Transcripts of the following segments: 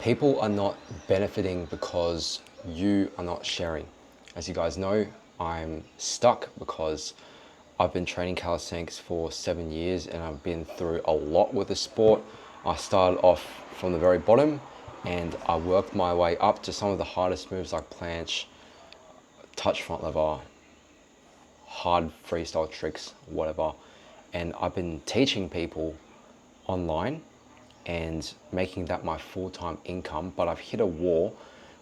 People are not benefiting because you are not sharing. As you guys know, I'm stuck because I've been training calisthenics for 7 years and I've been through a lot with the sport. I started off from the very bottom and I worked my way up to some of the hardest moves like planche, touch front lever, hard freestyle tricks, whatever. And I've been teaching people online and making that my full-time income, but I've hit a wall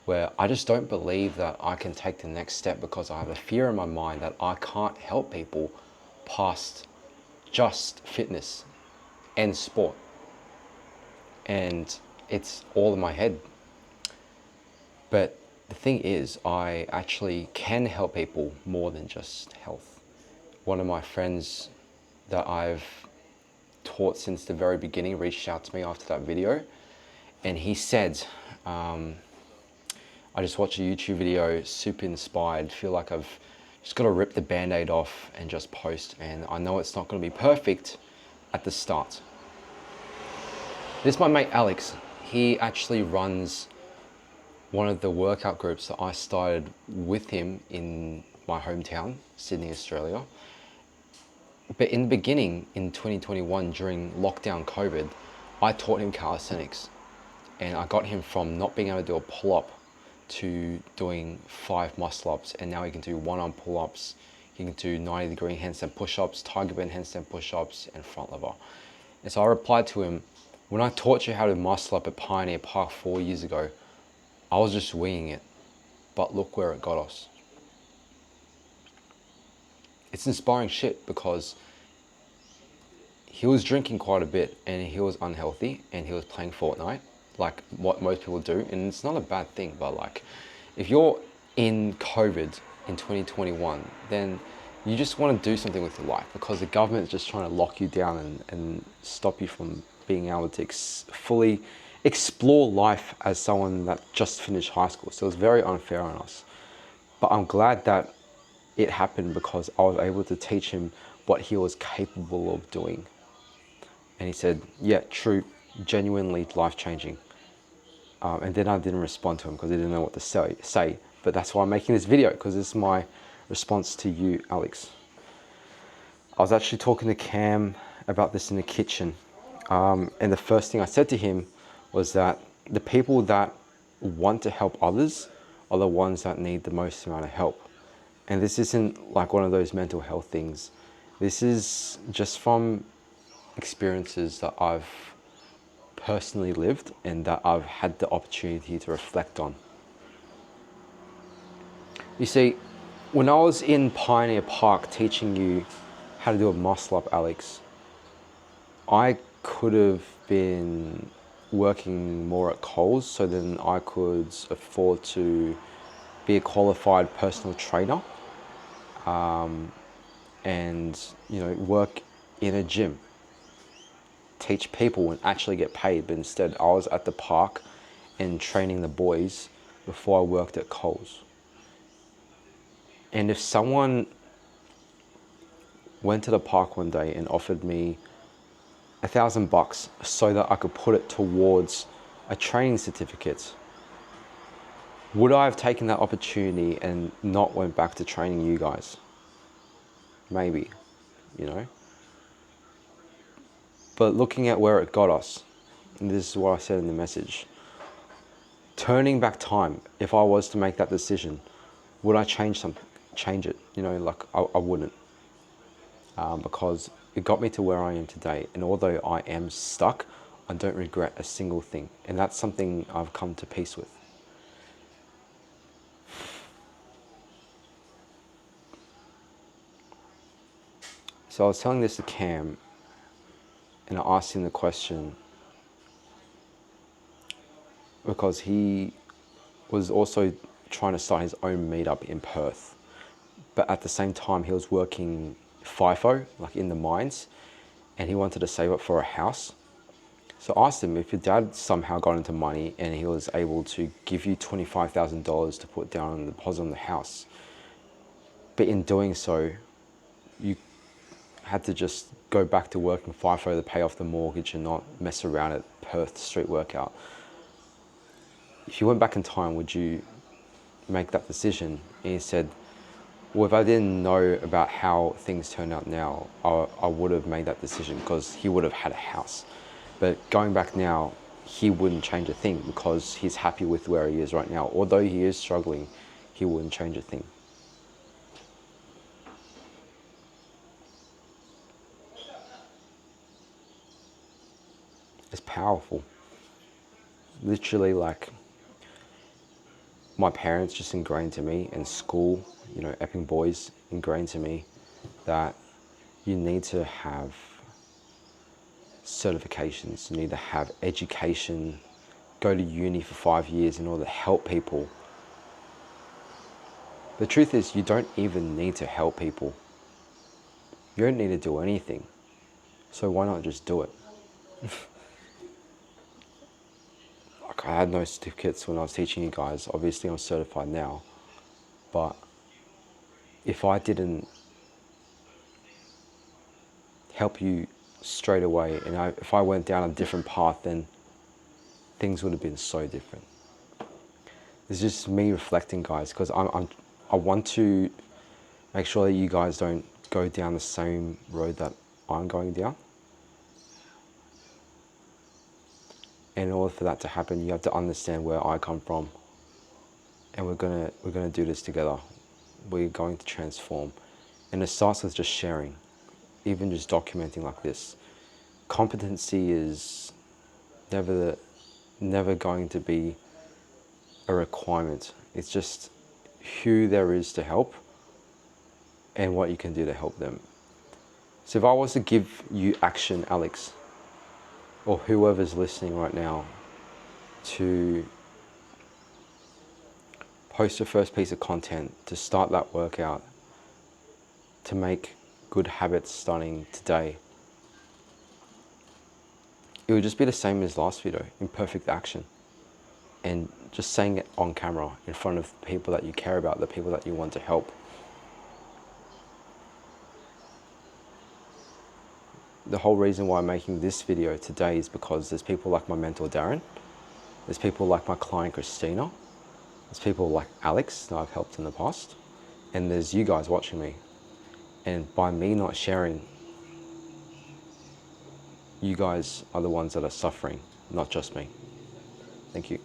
where I just don't believe that I can take the next step because I have a fear in my mind that I can't help people past just fitness and sport. And it's all in my head. But the thing is, I actually can help people more than just health. One of my friends that I've taught since the very beginning reached out to me after that video, and he said, I just watched a YouTube video, super inspired, feel like I've just got to rip the band-aid off and just post, and I know it's not going to be perfect at the start. This is my mate Alex. He actually runs one of the workout groups that I started with him in my hometown, Sydney, Australia. But in the beginning, in 2021, during lockdown COVID, I taught him calisthenics. And I got him from not being able to do a pull-up to doing 5 muscle-ups. And now he can do one-arm pull-ups. He can do 90-degree handstand push-ups, tiger bend handstand push-ups, and front lever. And so I replied to him, when I taught you how to muscle up at Pioneer Park 4 years ago, I was just winging it. But look where it got us. It's inspiring shit because he was drinking quite a bit and he was unhealthy and he was playing Fortnite like what most people do, and it's not a bad thing, but like if you're in COVID in 2021, then you just want to do something with your life because the government is just trying to lock you down and stop you from being able to fully explore life as someone that just finished high school. So it's very unfair on us. But I'm glad that it happened because I was able to teach him what he was capable of doing. And he said, yeah, true, genuinely life-changing. And then I didn't respond to him because I didn't know what to say. But that's why I'm making this video, because this is my response to you, Alex. I was actually talking to Cam about this in the kitchen. And the first thing I said to him was that the people that want to help others are the ones that need the most amount of help. And this isn't like one of those mental health things. This is just from experiences that I've personally lived and that I've had the opportunity to reflect on. You see, when I was in Pioneer Park teaching you how to do a muscle up, Alex, I could have been working more at Coles so then I could afford to be a qualified personal trainer and work in a gym, teach people and actually get paid. But instead I was at the park and training the boys before I worked at Coles. And if someone went to the park one day and offered me $1,000 so that I could put it towards a training certificate, would I have taken that opportunity and not went back to training you guys? Maybe, But looking at where it got us, and this is what I said in the message, turning back time, if I was to make that decision, would I change it? I wouldn't. Because it got me to where I am today. And although I am stuck, I don't regret a single thing. And that's something I've come to peace with. So I was telling this to Cam, and I asked him the question because he was also trying to start his own meetup in Perth. But at the same time, he was working FIFO, like in the mines, and he wanted to save up for a house. So I asked him, if your dad somehow got into money and he was able to give you $25,000 to put down on the deposit on the house, but in doing so, you had to just go back to working FIFO to pay off the mortgage and not mess around at Perth street workout, if you went back in time, would you make that decision? And he said, well, if I didn't know about how things turn out now, I would have made that decision because he would have had a house. But going back now, he wouldn't change a thing because he's happy with where he is right now. Although he is struggling, he wouldn't change a thing. It's powerful. Literally, like, my parents just ingrained to me, and school, you know, Epping boys ingrained to me that you need to have certifications, you need to have education, go to uni for 5 years in order to help people. The truth is, you don't even need to help people. You don't need to do anything. So why not just do it? Like, I had no certificates when I was teaching you guys. Obviously, I'm certified now. But if I didn't help you straight away, and if I went down a different path, then things would have been so different. It's just me reflecting, guys, because I want to make sure that you guys don't go down the same road that I'm going down. And in order for that to happen, you have to understand where I come from. And we're gonna do this together. We're going to transform. And it starts with just sharing, even just documenting like this. Competency is never going to be a requirement. It's just who there is to help and what you can do to help them. So if I was to give you action, Alex, or whoever's listening right now, to post your first piece of content, to start that workout, to make good habits starting today, it would just be the same as last video, imperfect action. And just saying it on camera in front of people that you care about, the people that you want to help. The whole reason why I'm making this video today is because there's people like my mentor Darren, there's people like my client Christina, there's people like Alex that I've helped in the past, and there's you guys watching me. And by me not sharing, you guys are the ones that are suffering, not just me. Thank you.